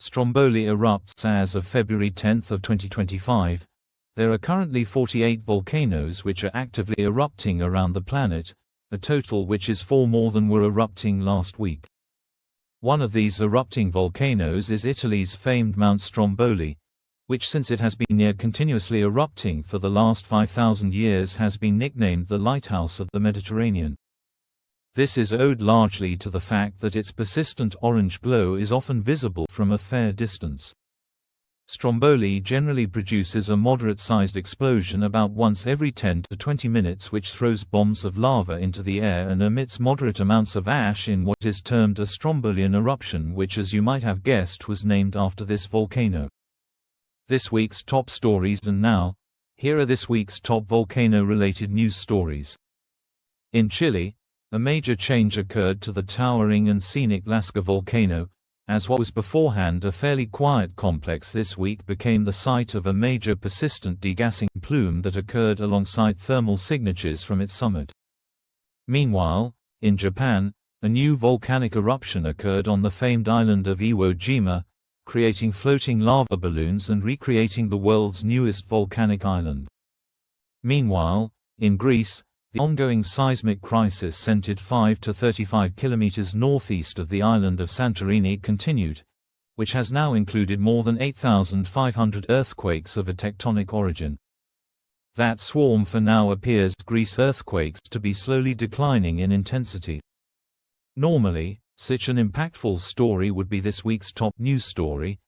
Stromboli erupts as of February 10 of 2025. There are currently 48 volcanoes which are actively erupting around the planet, a total which is 4 more than were erupting last week. One of these erupting volcanoes is Italy's famed Mount Stromboli, which since it has been near continuously erupting for the last 5,000 years has been nicknamed the Lighthouse of the Mediterranean. This is owed largely to the fact that its persistent orange glow is often visible from a fair distance. Stromboli generally produces a moderate-sized explosion about once every 10 to 20 minutes which throws bombs of lava into the air and emits moderate amounts of ash in what is termed a Strombolian eruption, which, as you might have guessed, was named after this volcano. This week's top stories, and now, here are this week's top volcano-related news stories. In Chile, a major change occurred to the towering and scenic Lascaux volcano, as what was beforehand a fairly quiet complex this week became the site of a major persistent degassing plume that occurred alongside thermal signatures from its summit. Meanwhile, in Japan, a new volcanic eruption occurred on the famed island of Iwo Jima, creating floating lava balloons and recreating the world's newest volcanic island. Meanwhile, in Greece, the ongoing seismic crisis centered 5 to 35 kilometers northeast of the island of Santorini continued, which has now included more than 8,500 earthquakes of a tectonic origin. That swarm for now appears Greece earthquakes to be slowly declining in intensity. Normally, such an impactful story would be this week's top news story,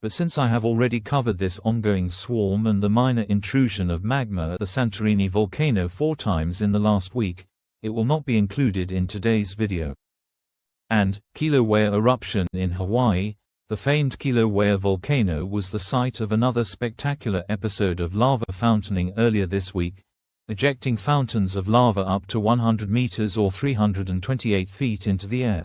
but since I have already covered this ongoing swarm and the minor intrusion of magma at the Santorini volcano 4 times in the last week, it will not be included in today's video. And Kilauea eruption in Hawaii. The famed Kilauea volcano was the site of another spectacular episode of lava fountaining earlier this week, ejecting fountains of lava up to 100 meters or 328 feet into the air.